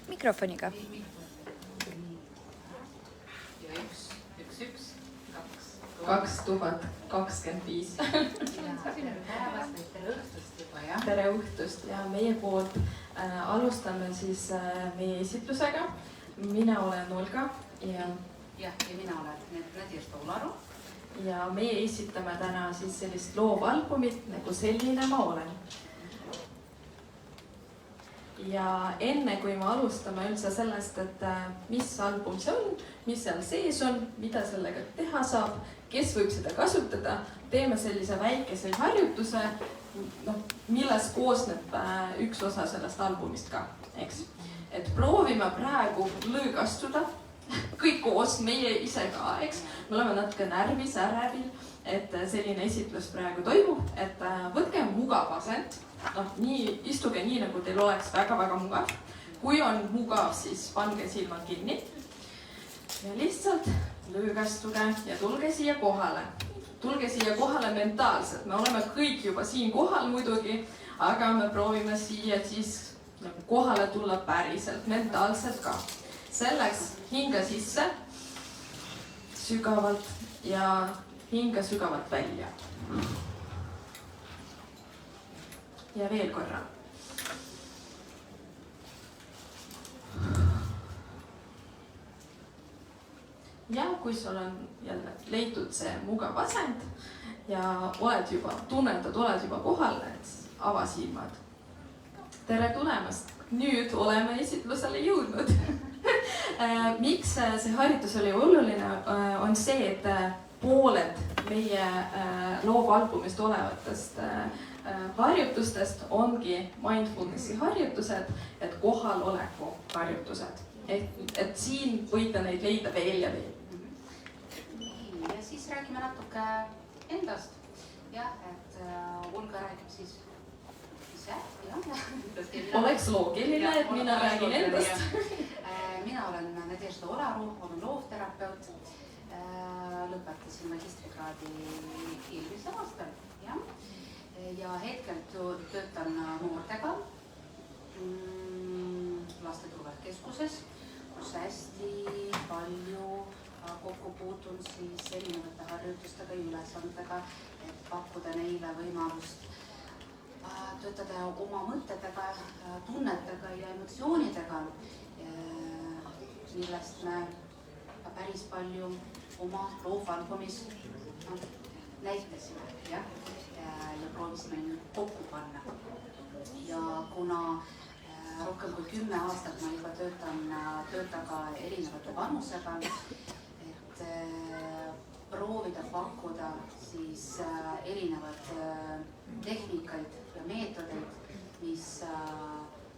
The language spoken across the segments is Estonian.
Mikrofoniga. Ja 1-1-2. 2025. Tere õhtust ja meie poolt alustame siis meie esitlusega. Mina olen Olga ja mina olen Nadježda Ularu. Ja meie esitame täna siis sellist loovalbumit nagu Selline ma olen. Ja enne kui me alustame üldse sellest, et mis album see on, mis seal sees on, mida sellega teha saab, kes võib seda kasutada, teeme sellise väikese harjutuse, milles koosneb üks osa sellest albumist ka, eks. Et proovime praegu lõõgastuda, kõik koos, meie ise ka, eks. Me oleme natuke närvis, ärevil, et selline esitlus praegu toimub, et võtke mugav asend. Istuge nii, nagu teil oleks väga-väga mugav. Kui on mugav, siis pange silmad kinni. Ja lihtsalt lõõgastuge ja tulge siia kohale. Tulge siia kohale mentaalselt. Me oleme kõik juba siin kohal muidugi, aga me proovime siia siis kohale tulla päriselt, mentaalselt ka. Selleks hinga sisse sügavalt ja hinga sügavalt välja. Ja veel korra. Ja kui sul on jälle leitud see mugav asend ja tunnetad, oled juba kohal, et ava silmad. Tere tulemast! Nüüd oleme esitlusele jõudnud. Miks see harjutus oli oluline, on see, et pooled meie loovalbumist olevatest harjutustest ongi mindfulnessi harjutused, et kohaloleku harjutused. Et siin võite neid leida veel ja veel. Ja siis räägime natuke endast. Ja, et Olga räägib siis ise. Oleks loogiline, et mina räägin endast. Mina olen Nadježda Ularu, olen loovterapeut. Lõpetasin magistrikraadi eelmisel aastal. Ja hetkel töötan noortega lasteturvakeskuses, kus hästi palju kokku puutun siis erinevate harjutustega ja ülesandega, et pakkuda neile võimalust töötada oma mõtetega, tunnetega ja emotsioonidega, millest me päris palju oma loovalbumis näitasime ja proovisime nüüd kokku panna. Ja kuna rohkem kui 10 aastat ma juba töötan ka erinevate vanusega, et proovida pakkuda siis erinevad tehnikaid ja meetodeid, mis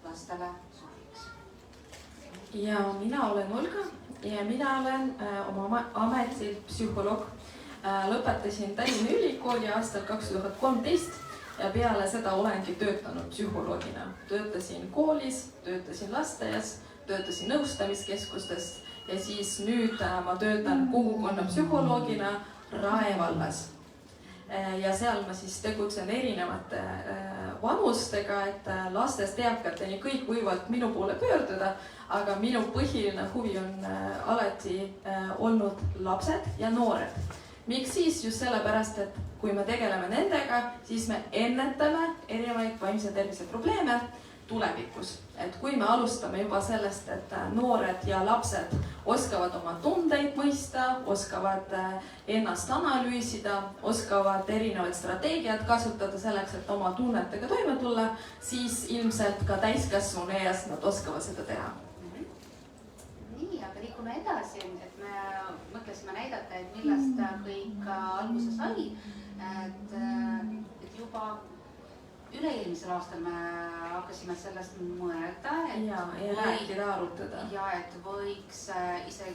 lastele sobiks. Ja mina olen Olga ja mina olen oma ametilt psühholoog. Lõpetasin Tallinna Ülikooli aastal 2013 ja peale seda olengi töötanud psühholoogina. Töötasin koolis, töötasin lasteaias, töötasin nõustamiskeskustes ja siis nüüd ma töötan kogukonna psühholoogina Rae vallas. Ja seal ma siis tegutsen erinevate vanustega, et lastest eakateni kõik võivad minu poole pöörduda, aga minu põhiline huvi on alati olnud lapsed ja noored. Miks siis? Just sellepärast, et kui me tegeleme nendega, siis me ennetame erinevaid vaimse tervise probleeme tulevikus. Et kui me alustame juba sellest, et noored ja lapsed oskavad oma tundeid mõista, oskavad ennast analüüsida, oskavad erinevaid strateegiad kasutada selleks, et oma tunnetega toime tulla, siis ilmselt ka täiskasvanu ees nad oskavad seda teha. Nii, aga liikume edasi, et me mõtlesime näidata, et millest kõik alguse sai, et juba üle-eelmisel aastal me hakkasime sellest mõelda. Ja rääkida, arutada. Ja et võiks ise,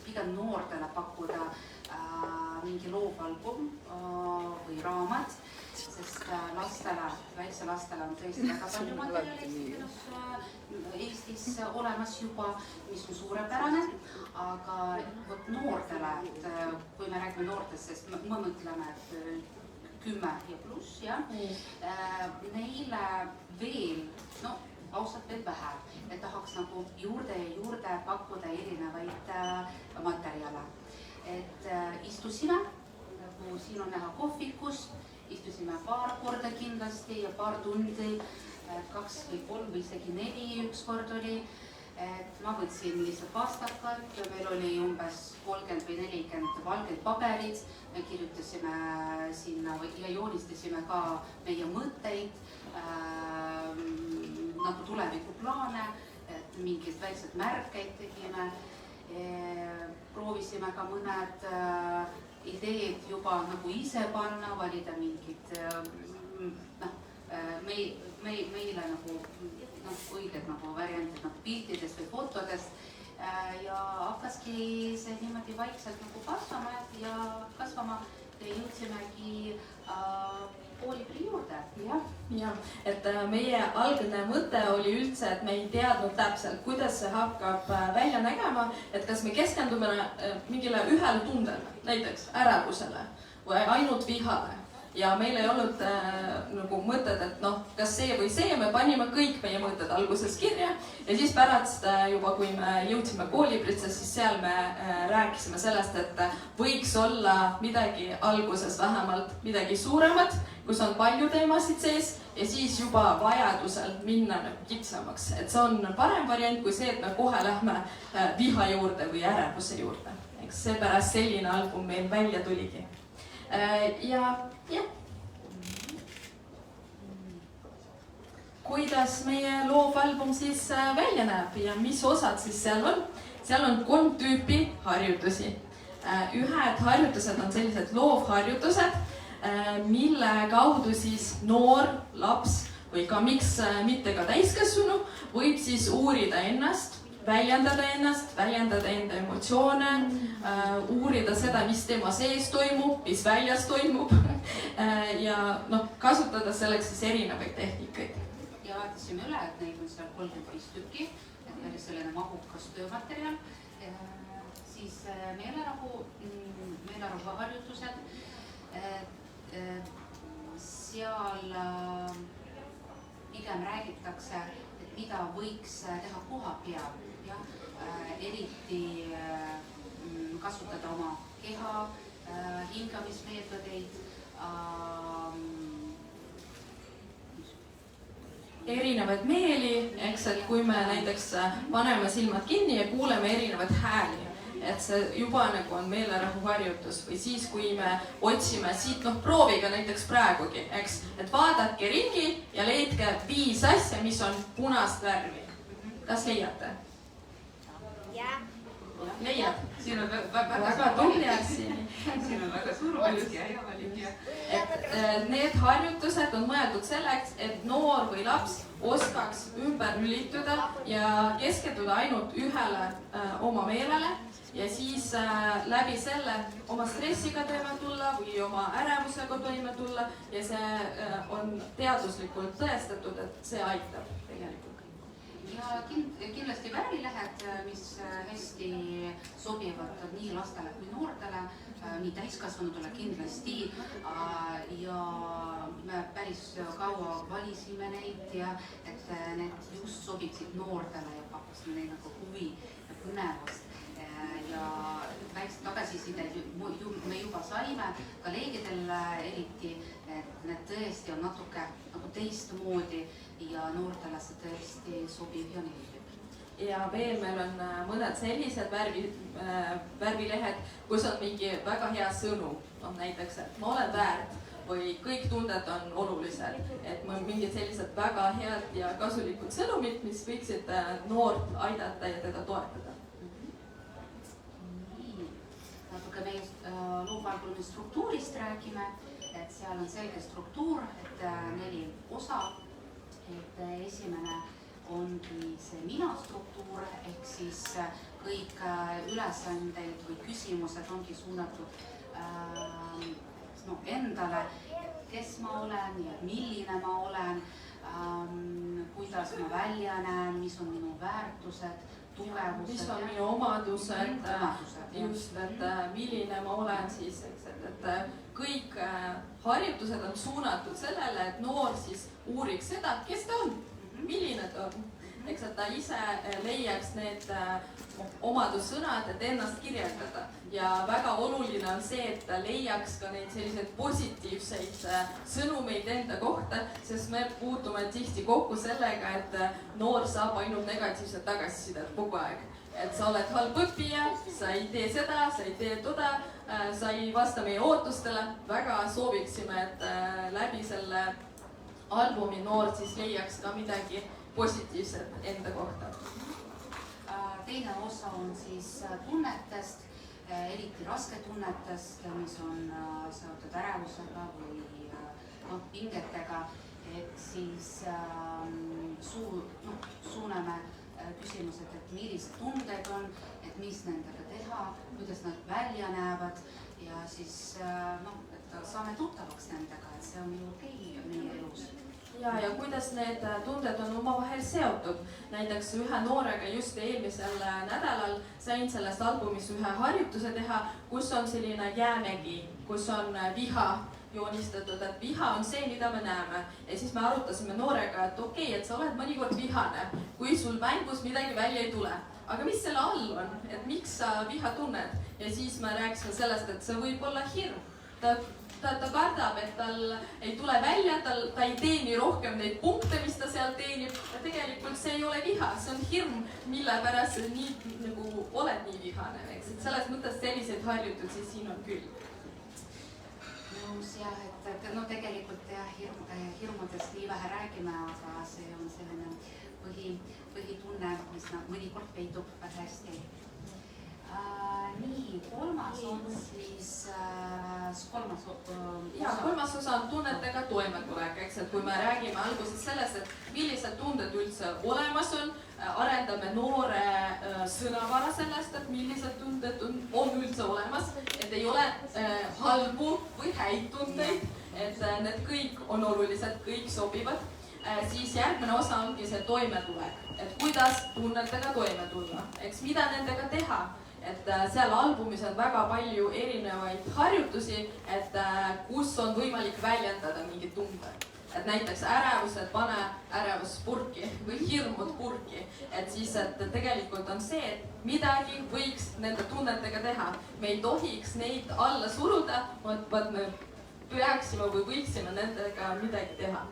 pigem noortele pakkuda mingi loovalbum või raamat, sest lastele, väikse lastele on tõesti väga palju materjali Eestis olemas juba, mis on suurepärane, aga võt noortele, kui me räägime noortest, sest me mõtleme, et 10 ja pluss, neile veel, ausalt veel vähe, et tahaks nagu juurde pakkuda erinevaid materjale. Et istusime, nagu siin on näha kohvikus, istusime paar korda kindlasti ja paar tundi, 2 või 3 või isegi 4 ükskord oli. Et ma võtsin lihtsalt pastakad ja meil oli umbes 30 või 40 valgeid paberid. Me kirjutasime sinna ja joonistasime ka meie mõtteid, nagu tulevikuplaane, et mingid väiksed märkeid tegime. Proovisime ka mõned ideed juba nagu ise panna, valida mingid meile nagu õiged nagu variandid nagu piltidest või fotodest ja hakkaski see niimoodi vaikselt nagu kasvama ja jõudsimegi koolipri juurde. Ja, et meie algne mõte oli üldse, et me ei teadnud täpselt, kuidas see hakkab välja nägema, et kas me keskendume mingile ühele tundele, näiteks ärevusele või ainult vihale. Ja meil ei olnud nagu mõtted, et kas see või see, me panime kõik meie mõtted alguses kirja ja siis pärast juba, kui me jõudsime kooliprisse, siis seal me rääkisime sellest, et võiks olla midagi alguses vähemalt midagi suuremat, kus on palju teemasid sees ja siis juba vajadusel minna kitsamaks. Et see on parem variant kui see, et me kohe lähme viha juurde või ärevuse juurde. Eks seepärast selline album meil välja tuligi. Ja kuidas meie loovalbum siis välja näeb ja mis osad siis seal on? Seal on 3 tüüpi harjutusi. Ühed harjutused on sellised loovharjutused, mille kaudu siis noor, laps või ka miks mitte ka täiskasvanu võib siis uurida ennast, väljendada enda emotsioone, uurida seda, mis tema sees toimub, mis väljas toimub ja kasutada selleks siis erinevaid tehnikaid. Ja vaatasime üle, et neid on seal 35 tükki, et meil selline mahukas töömaterjal. Siis meelerahu harjutused. Seal pigem räägitakse, et mida võiks teha koha peal. Eriti kasutada oma keha, hingamismeetodeid, erinevaid meeli, eks, et kui me näiteks paneme silmad kinni ja kuuleme erinevaid hääli, et see juba nagu on meelerahu harjutus või siis, kui me otsime siit, prooviga näiteks praegugi, eks, et vaadake ringi ja leidke 5 asja, mis on punast värvi. Kas leiate? Leiad? Siin on väga tubli asi. Siin on väga suur valik ja valik. Need harjutused on mõeldud selleks, et noor või laps oskaks ümber lülituda ja keskenduda ainult ühele oma meelele ja siis läbi selle oma stressiga toime tulla või oma ärevusega toime tulla ja see on teaduslikult tõestatud, et see aitab tegelikult. Ja kindlasti värvilehed, mis hästi sobivad nii lastele kui noortele, nii täiskasvanutele kindlasti. Ja me päris kaua valisime neid ja et need just sobiksid noortele ja pakkusid neid nagu huvi ja põnevust. Ja väikse tagasiside me juba saime kolleegidel eriti, et need tõesti on natuke nagu teistmoodi ja noortele see tõesti sobib ja meeldib. ja veel meil on mõned sellised värvilehed, kus on mingi väga hea sõnum, noh näiteks, et ma olen väärt või kõik tunded on olulised, et mingid sellised väga head ja kasulikud sõnumid, mis võiksid noort aidata ja teda toetada. Natuke meie loovaalbumi struktuurist räägime, et seal on selge struktuur, et 4 osa. Et esimene ongi see mina struktuur, ehk siis kõik ülesanded või küsimused ongi suunatud endale, kes ma olen ja milline ma olen, kuidas ma välja näen, mis on minu väärtused, tugevused. Mis on minu omadused, just, et milline ma olen siis, et kõik harjutused on suunatud sellele, et noor siis uuriks seda, kes ta on, milline ta on. Eks, et ta ise leiaks need omadussõnad, et ennast kirjeldada. Ja väga oluline on see, et ta leiaks ka neid selliseid positiivseid sõnumeid enda kohta, sest me puutume tihti kokku sellega, et noor saab ainult negatiivset tagasisidet kogu aeg. Et sa oled halb õppija, sa ei tee seda, sa ei tee toda, sa ei vasta meie ootustele. Väga sooviksime, et läbi selle albumi noor siis leiaks ka midagi positiivset enda kohta. Teine osa on siis tunnetest, eriti rasketunnetest, mis on seotud ärevusega või pingetega. Et siis suuname küsimused, et millised tunded on, et mis nendega teha, kuidas nad välja näevad ja siis et saame tuttavaks nendega, et see on ju okei meie elus. Ja kuidas need tunded on omavahel seotud. Näiteks ühe noorega just eelmisel nädalal sain sellest albumis ühe harjutuse teha, kus on selline jäämägi, kus on viha joonistatud, et viha on see, mida me näeme. Ja siis me arutasime noorega, et okei, et sa oled mõnikord vihane, kui sul mängus midagi välja ei tule. Aga mis selle all on, et miks sa viha tunned? Ja siis me rääkisime sellest, et see võib olla hirm. Ta kardab, et tal ei tule välja, ta ei teeni rohkem neid punkte, mis ta seal teenib. Ja tegelikult see ei ole viha, see on hirm, mille pärast nii nagu oled nii vihane. Eks? Et selles mõttes selliseid harjutusi siin on küll. Nõus jah, et tegelikult hirmudest nii vähe räägime, aga see on selline põhitunne, mis mõnikord peitub väga hästi. Nii, kolmas on siis kolmas osa on tunnetega toimetulek, eks, et kui me räägime alguses sellest, et millised tunded üldse olemas on, arendame noore sõnavara sellest, et millised tunded on üldse olemas, et ei ole halbu või häid tundeid, et need kõik on olulised, kõik sobivad. Siis järgmine osa ongi see toimetulek, et kuidas tunnetega toime tulla, eks mida nendega teha. Et seal albumis on väga palju erinevaid harjutusi, et kus on võimalik väljendada mingid tunded. Et näiteks ärevused, pane ärevus purki või hirmud purki. Et siis et tegelikult on see, et midagi võiks nende tunnetega teha. Me ei tohiks neid alla suruda, vaid me peaksime või võiksime nendega midagi teha.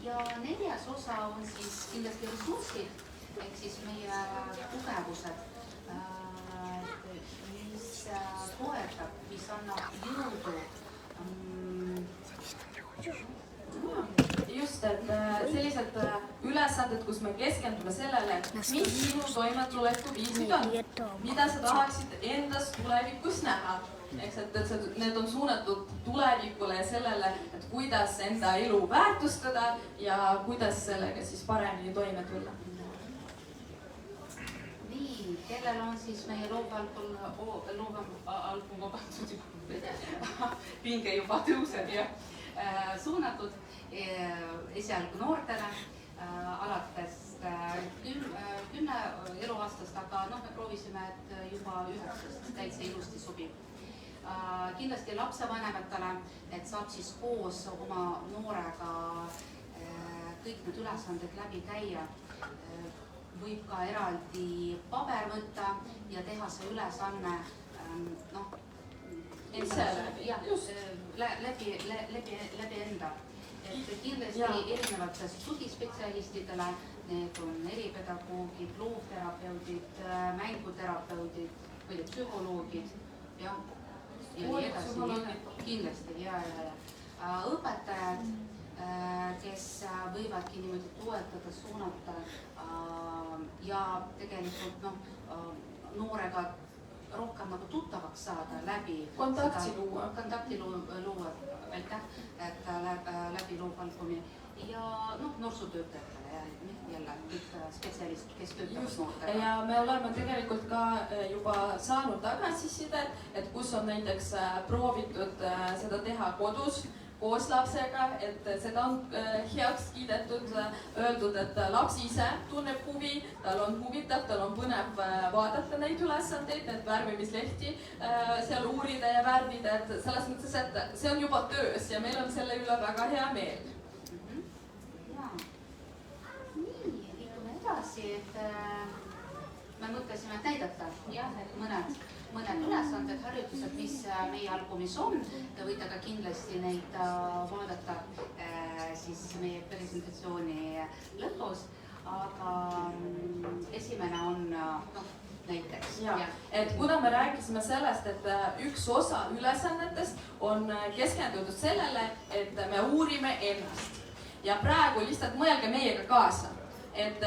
Ja 4. osa on siis kindlasti ressursid, ehk siis meie tugevused, mis toetab, mis annab jõudu. Just, et sellised ülesanded, kus me keskendume sellele, mis sinu toimetuleku viisid on, mida sa tahaksid endas tulevikus näha. Eks, et need on suunatud tulevikule ja sellele, et kuidas enda elu väärtustada ja kuidas sellega siis paremini toime tulla. Nii, kellel on siis meie loovalbum pinge juba tõuseb ja suunatud esialgu noortele alates 10 eluaastast, aga me proovisime, et juba 9 täitsa ilusti sobib. Kindlasti lapsevanematele, et saab siis koos oma noorega kõik need ülesanded läbi käia. Võib ka eraldi paber võtta ja teha see ülesanne läbi enda. Et kindlasti erinevatest tugispetsialistidele need on eripedagoogid, loovterapeudid, mänguterapeudid, psühholoogid ja nii edasi, kindlasti ja õpetajad, kes võivadki niimoodi toetada, suunata ja tegelikult noorega rohkem nagu tuttavaks saada läbi kontakti luua, aitäh, et läbi loovvalgumi ja noorsootöötajatele ja jälle kõik spetsialistid, kes töötavad noortega. Ja me oleme tegelikult ka juba saanud tagasisidet, et kus on näiteks proovitud seda teha kodus koos lapsega, et seda on heaks kiidetud, öeldud, et laps ise tunneb huvi, tal on huvitav, tal on põnev vaadata neid ülesandeid, need värvimislehti seal uurida ja värvida, et selles mõttes, et see on juba töös ja meil on selle üle väga hea meel. Nii, liikume edasi, et me mõtlesime näidata, et mõned ülesanded, harjutused, mis meie albumis on. Te võite ka kindlasti neid vaadata siis meie presentatsiooni lõpus, aga esimene on näiteks. Et kuna me rääkisime sellest, et üks osa ülesannetest on keskendutud sellele, et me uurime ennast. Ja praegu lihtsalt mõelge meiega kaasa, et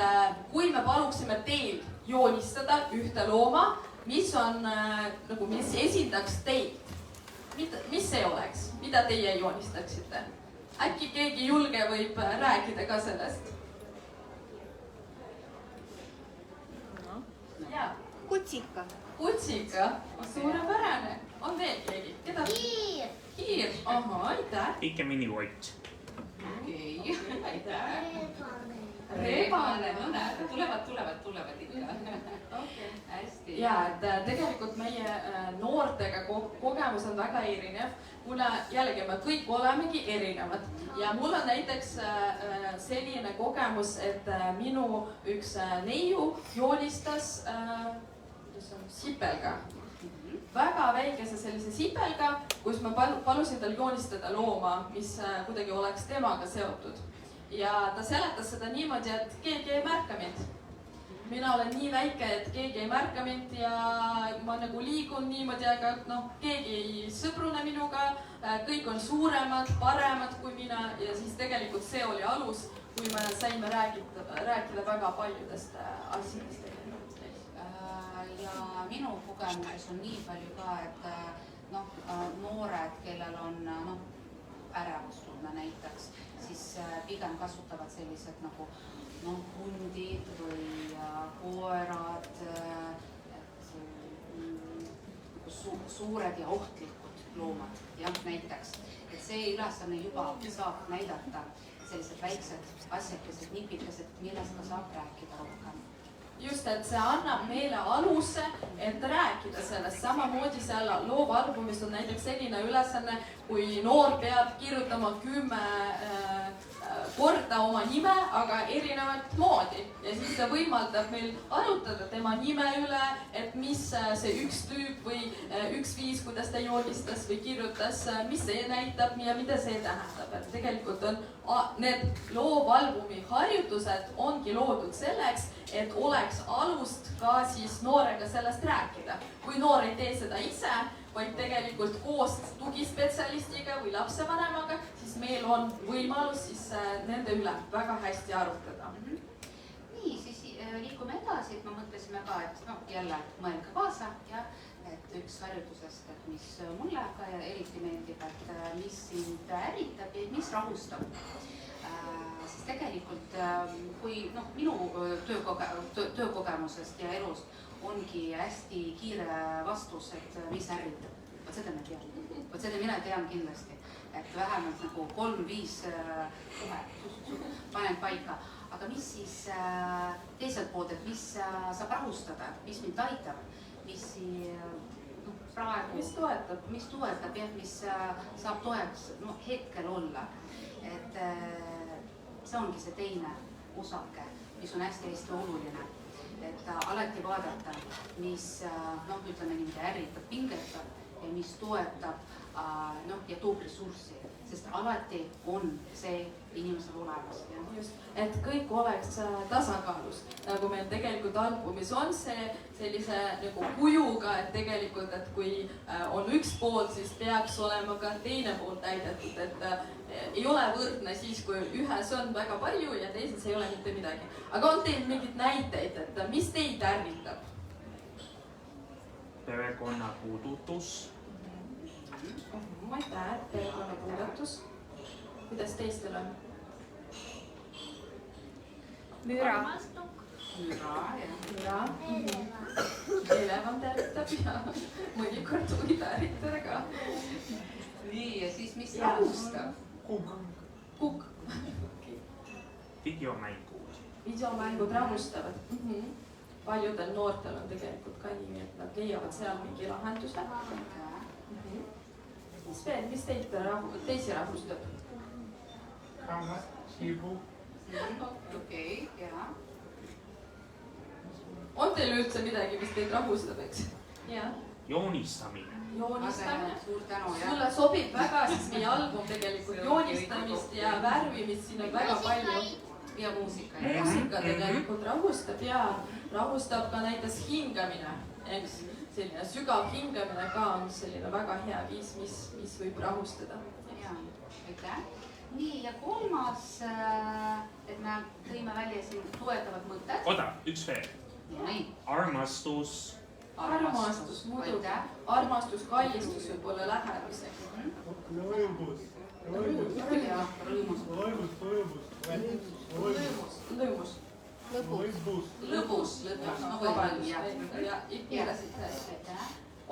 kui me paluksime teil joonistada ühte looma, mis esindaks teid, mis see oleks, mida teie joonistaksite? Äkki keegi julge võib rääkida ka sellest? Kutsika. Kutsika, suurepärane. On veel keegi? Hiir. Hiir, aitäh. Pikk ja minivott. Okei, aitäh. Reebane, näed, tulevad ikka. Hästi. Ja, et tegelikult meie noortega kogemus on väga erinev, kuna jällegi me kõik olemegi erinevad. Ja mul on näiteks selline kogemus, et minu üks neiu joonistas sipelga. Väga väikese sellise sipelga, kus ma palusin tal joonistada looma, mis kuidagi oleks temaga seotud. Ja ta seletas seda niimoodi, et keegi ei märka mind. Mina olen nii väike, et keegi ei märka mind ja ma nagu liigun niimoodi, aga keegi ei sõbrune minuga, kõik on suuremad, paremad kui mina ja siis tegelikult see oli alus, kui me saime rääkida väga paljudest asjadest. Ja minu kogemuses on nii palju ka, et noored, kellel on ärevustunne näiteks, siis pigem kasutavad sellised nagu hundid või koerad, suured ja ohtlikud loomad, näiteks. Et see ülesanne juba saab näidata sellised väiksed asjakesed, nipikesed, millest ka saab rääkida rohkem. Just, et see annab meile aluse, et rääkida sellest. Samamoodi seal loovalbumis on näiteks selline ülesanne, kui noor peab kirjutama 10 korda oma nime, aga erinevat moodi. Ja siis see võimaldab meil arutada tema nime üle, et mis see üks tüüp või üks viis, kuidas ta joonistas või kirjutas, mis see näitab ja mida see tähendab. Et tegelikult on need loovalbumi harjutused ongi loodud selleks, et oleks alust ka siis noorega sellest rääkida. Kui noor ei tee seda ise, vaid tegelikult koos tugispetsialistiga või lapsevanemaga, siis meil on võimalus siis nende üle väga hästi arutada. Nii, siis liikume edasi, et me mõtlesime ka, et jälle mõelge kaasa ja et üks harjutusest, et mis mulle ka eriti meeldib, et mis sind ärritab ja mis rahustab. Siis tegelikult, kui minu töökogemusest ja elust ongi hästi kiire vastus, et mis ärritab. Võt seda me tean. Võt seda mina tean kindlasti, et vähemalt nagu 3-5 panen paika. Aga mis siis teiselt poolt, et mis saab rahustada, mis mind aitab, mis praegu... Mis toetab, mis saab toeks hetkel olla. Et see ongi see teine osake, mis on hästi-hästi oluline. et alati vaadata, mis noh, ütleme niimoodi ärritab, pingetab ja mis toetab noh, ja toob ressurssi, sest alati on see inimesel olemas. Just, et kõik oleks tasakaalus, nagu meil tegelikult albumis on see sellise nagu kujuga, et tegelikult, et kui on üks pool, siis peaks olema ka teine pool täidetud, et ei ole võrdne siis, kui ühes on väga palju ja teises ei ole mitte midagi. Aga on teil mingid näiteid, et mis teid ärritab? Perekonna puudutus. Ma ei tea, et perekonna puudutus. Kuidas teistel on? Müra. Müra. Elevant ärritab ja mõnikord võib ärritada ka. Nii, ja siis mis rahustab? Kukk. Videomängud. Videomängud rahustavad. Paljudel noortel on tegelikult ka nii, et nad leiavad seal mingi lahenduse. Mis teisi rahustab? Okei, jaa. On teil üldse midagi, mis teid rahustab, eks? Joonistamine. Joonistamine. Suur tänu, jah. Sulle sobib väga siis meie album tegelikult joonistamist ja värvimist, siin on väga palju. Ja muusika. Muusika tegelikult rahustab ja rahustab ka näiteks hingamine, eks? Selline sügav hingamine ka on selline väga hea viis, mis võib rahustada. Jaa, aitäh. Nii, ja kolmas, et me tõime välja siin toetavad mõtted. Oda, üks veel. Nii. Armastus. Armastus, muidugi. Armastus, kallistus võib olla läheduseks. Lõõmus. Lõõmus. Lõbus. Ja ikkuirasid hästi.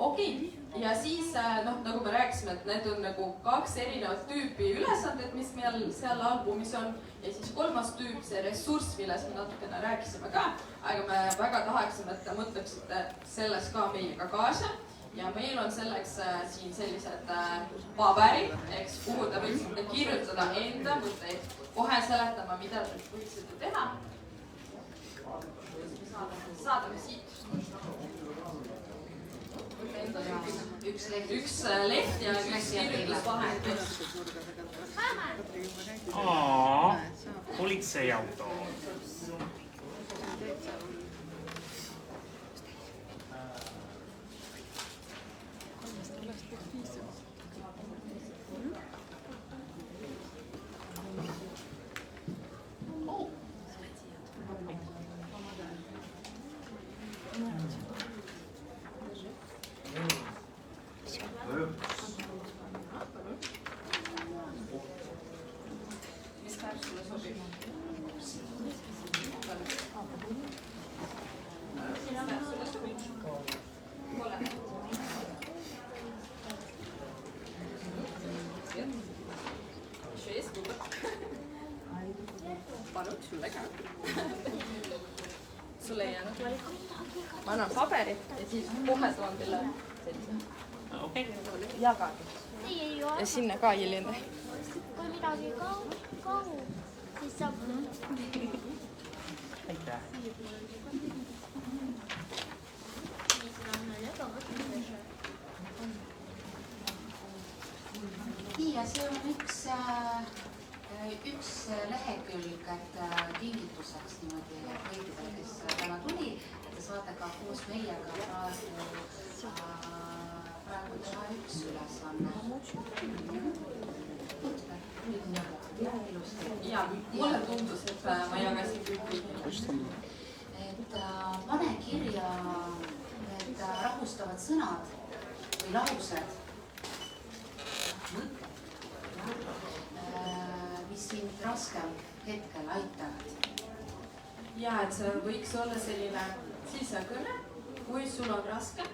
Okei, ja siis nagu me rääkisime, et need on nagu kaks erinevat tüüpi ülesanded, mis meil seal albumis on. Ja siis kolmas tüüp, see ressurss, milles me natukene rääkisime ka. Aga me väga tahaksime, et te mõtleksite selles ka meiega kaasa. Ja meil on selleks siin sellised paberid, kuhu te võiksite kirjutada enda mõtteid. Kohe seletama, mida te võiksite teha. Saadame siit. Üks leht ja üks kirjutusvahend. Politseiauto. Mis värv sulle sobib? Palun, sulle ka. Sulle ei jäänud. Ma annan paberit ja siis kohe toon teile sellise. Jagage. Ja sinna ka Jelene. Kui midagi kahu, siis saab Aitäh. Nii, ja see on üks lehekülg, et kingituseks niimoodi kõikidele, kes täna tuli, et te saate ka koos meiega praegu teha üks ülesanne. Ja mulle tundus, et ma jagasin kõik. Et pane kirja need rahustavad sõnad või laused, mõtted, mis sind raskel hetkel aitavad. Ja, et see võiks olla selline sisekõne, kui sul on raske,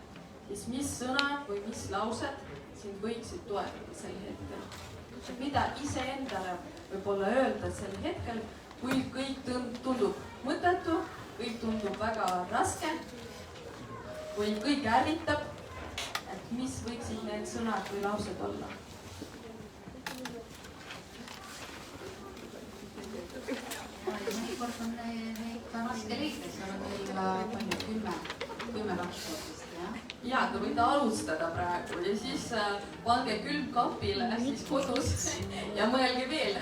siis mis sõnad või mis laused sind võiksid toetada sel hetkel. Mida iseendale võib-olla öelda sel hetkel, kui kõik tundub mõttetu, kõik tundub väga raske, kui kõik ärritab, et mis võiksid need sõnad või laused olla. Mõnikord on neid seda on raske leida, seal on meil 10 lasta vist, jah? Ja, te võite alustada praegu ja siis pange külmkapile siis kodus ja mõelge veel,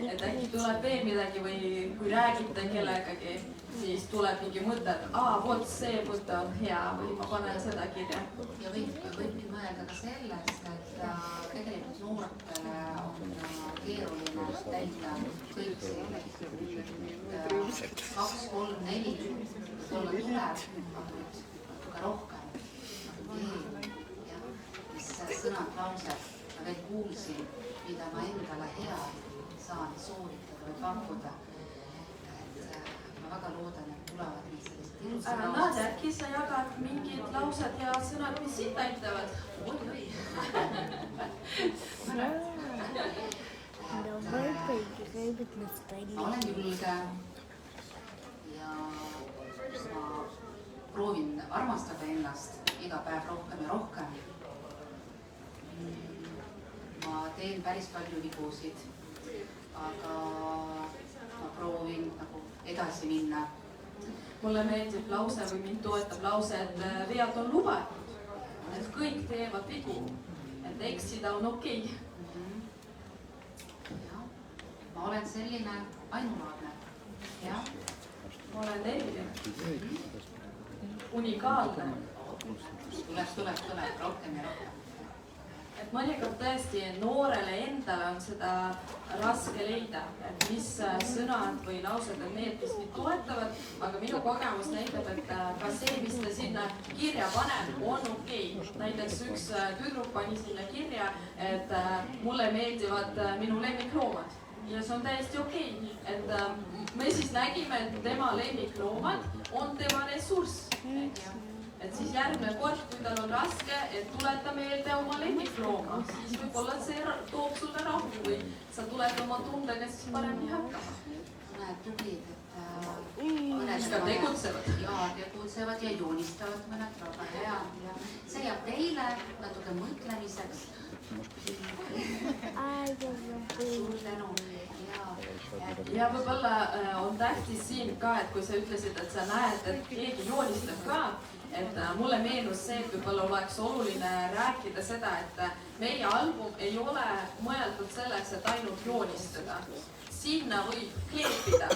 et äkki tuleb veel midagi või kui räägite kellegagi, siis tuleb mingi mõte, et vot see mõte on hea või ma panen seda kirja. Ja võibki mõelda ka sellest, et tegelikult noortele on keeruline täita kõik see, 2, 3, 4 võib-olla tuleb, aga natuke rohkem. Mis sõnad, laused ma veel kuulsin, mida ma endale hea saan sooritada või pakkuda. Ma väga loodan, et tulevad nii sellised ilusad laused. Nadja, äkki sa jagad mingid laused ja sõnad, mis sind aitavad? Oi. Ma olen julge ja ma proovin armastada ennast iga päev rohkem ja rohkem. Ma teen päris palju vigusid, aga ma proovin nagu edasi minna. Mulle meeldib lause või mind toetab lause, et vead on lubatud, et kõik teevad vigu, et eksida on okei. Ma olen selline ainulaadne. Jah. Ma olen eriline. Unikaalne. Tuleb rohkem ja rohkem. Et mõnikord tõesti noorele endale on seda raske leida, et mis sõnad või laused on need, mis mind toetavad, aga minu kogemus näitab, et ka see, mis ta sinna kirja paneb, on okei. Näiteks üks tüdruk pani sinna kirja, et mulle meeldivad minu lemmikloomad ja see on täiesti okei. Et me siis nägime, et tema lemmikloomad on tema ressurss. Et siis järgmine kord, kui tal on raske, et tuleta meelde oma lemmiklooma, siis võib-olla see toob sulle rahu või sa tuled oma tundega siis paremini hakkama. Mõned tublid, Mis ka tegutsevad. Ja tegutsevad ja joonistavad mõned väga hea. See jääb teile natuke mõtlemiseks. Suur tänu. Ja võib-olla on tähtis siin ka, et kui sa ütlesid, et sa näed, et keegi joonistab ka, et mulle meenus see, et võib-olla oleks oluline rääkida seda, et meie album ei ole mõeldud selleks, et ainult joonistada. Sinna võib kleepida,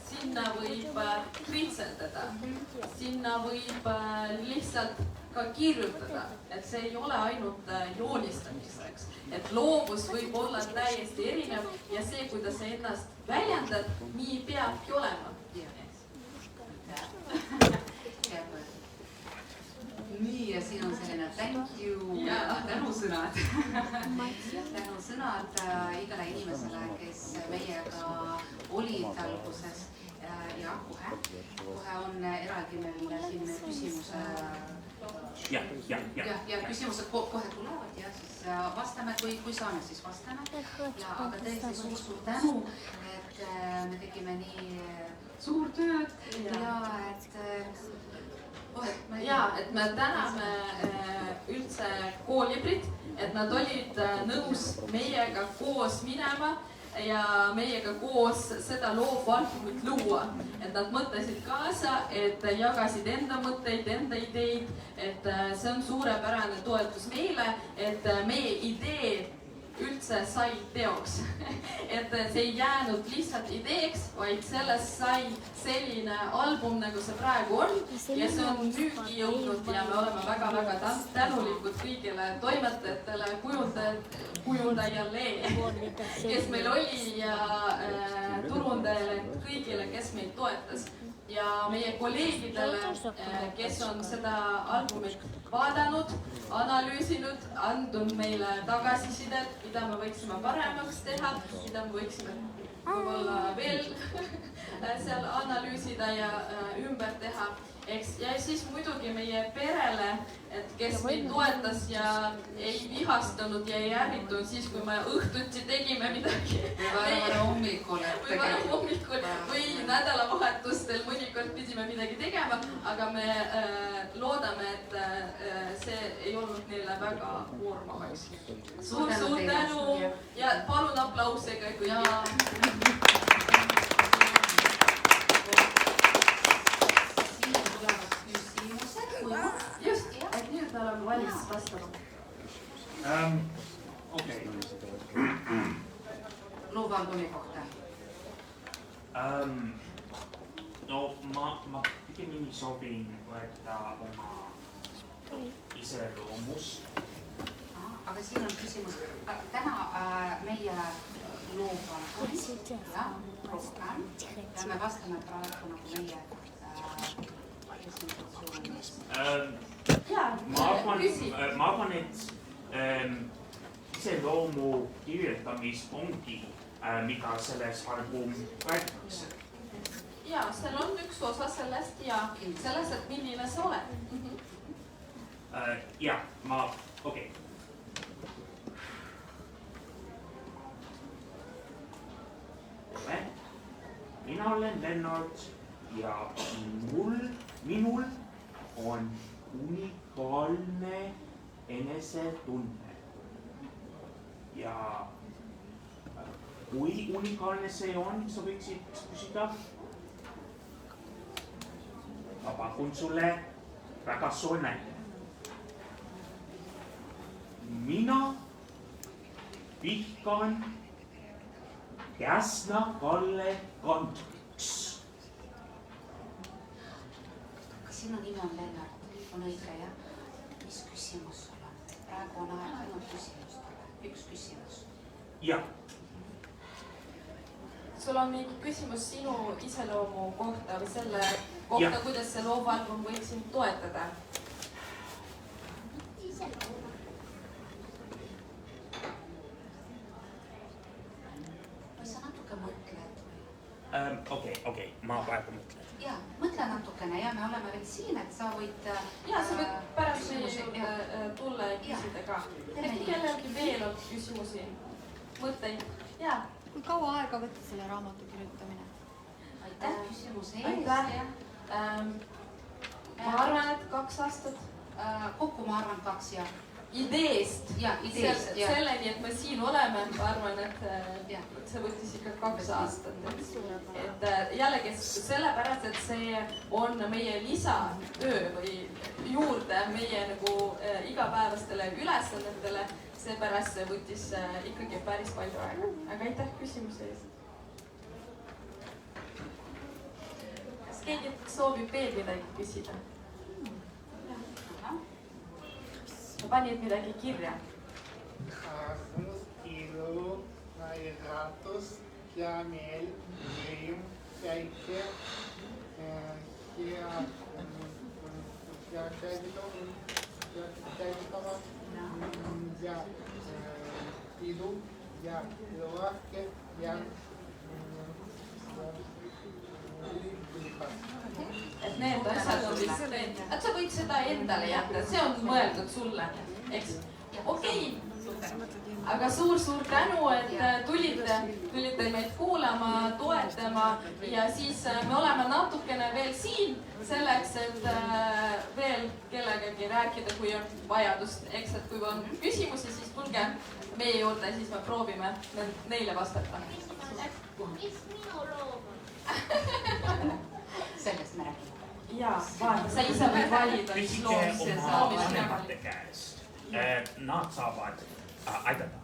sinna võib kritseldada, sinna võib lihtsalt ka kirjutada, et see ei ole ainult joonistamiseks. Et loovus võib olla täiesti erinev ja see, kuidas sa ennast väljendad, nii peabki olema. Nii, ja siin on selline thank you ja tänusõnad. Tänusõnad igale inimesele, kes meiega olid alguses. Ja kohe on eraldi meil siin küsimuse. Ja küsimused kohe tulevad ja siis vastame, kui saame, siis vastame. Aga tõesti suur tänu, et me tegime nii suur tööd ja et me täname üldse koolibrit, et nad olid nõus meiega koos minema ja meiega koos seda loovalbumit luua. Et nad mõtlesid kaasa, et jagasid enda mõtteid, enda ideid, et see on suurepärane toetus meile, et meie idee üldse sai teoks. Et see ei jäänud lihtsalt ideeks, vaid sellest sai selline album, nagu see praegu on. Ja see on müügi jõudnud ja me oleme väga-väga tänulikud kõigile toimetajatele, kujundajale, kes meil oli ja turundajale, kõigile, kes meid toetas. Ja meie kolleegidele, kes on seda albumit vaadanud, analüüsinud, andnud meile tagasisidet, mida me võiksime paremaks teha, mida me võiksime võib-olla veel seal analüüsida ja ümber teha. Ja siis muidugi meie perele, et kes meid toetas ja ei vihastanud ja ei ärritunud siis, kui me õhtuti tegime midagi. Või hommikul või nädalavahetustel mõnikord pidime midagi tegema, aga me loodame, et see ei olnud neile väga koormavaks. Suur tänu ja palun aplausega kõigile. me oleme valmis vastama. Okei. loovalbumi kohta. No ma pikemini soovin võtta oma iseloomust. Aga siin on küsimus. Täna meie loovalbumis rohkem ja me vastame praegu nagu meie presentatsioonist. Ma arvan, et iseloomu kirjeldamist ongi, mida selles album räägitakse. Ja, seal on üks osa sellest ja sellest, et milline sa oled. Ja, okei. Mina olen Lennart ja minul on unikaalne enesetunne. Ja kui unikaalne see on, sa võiksid küsida. Ma pakun sulle väga soe näite. Mina vihkan Käsna Kalle Kanduks. Kas sinu nimi on Lennart? On õige, jah? Mis küsimus sul on? Praegu on aeg ainult küsimustele. Üks küsimus. Jah. Sul on mingi küsimus sinu iseloomu kohta või selle kohta, kuidas see loovalbum võiks sind toetada? Või sa natuke mõtled? Okei, ma praegu mõtlen. Jaa, mõtle natukene ja me oleme veel siin, et sa võid... Ja, sa võid pärast meie juurde tulla ja küsida ka. Äkki kellelgi veel on küsimusi? Mõtteid? Jaa. Kui kaua aega võtta selle raamatu kirjutamine? Aitäh küsimuse eest. Aitäh. Ma arvan, et 2 aastat. Kokku ma arvan 2 ja. Ideest. Ja, ideest. Selleni, et me siin oleme, ma arvan, et see võttis ikka 2 aastat. Et jällegi sellepärast, et see on meie lisatöö või juurde meie nagu igapäevastele ülesannetele. Seepärast see võttis ikkagi päris palju aega. Aga aitäh küsimuse eest. Kas keegi soovib veel midagi küsida? Ma panin midagi kirja. Ilu, Nairatus, Jamel, Dream, Käike, Käivitava ja Ilu ja Iluahke ja Et need asjad on lihtsalt, et sa võid seda endale jätta, see on mõeldud sulle, eks? Okei, aga suur tänu, et tulite meid kuulama, toetama ja siis me oleme natukene veel siin selleks, et veel kellegagi rääkida, kui on vajadust, eks, et kui on küsimusi, siis tulge meie juurde, siis me proovime neile vastata. Mis minu loom on? Sellest me räägime. Jaa, vaata, sa ise võid valida, mis loom see oma vanemate käest. Nad saavad aidata.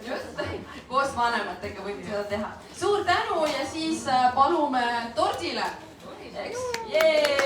Just, koos vanematega võite seda teha. Suur tänu ja siis palume tordile. Eks? Jee!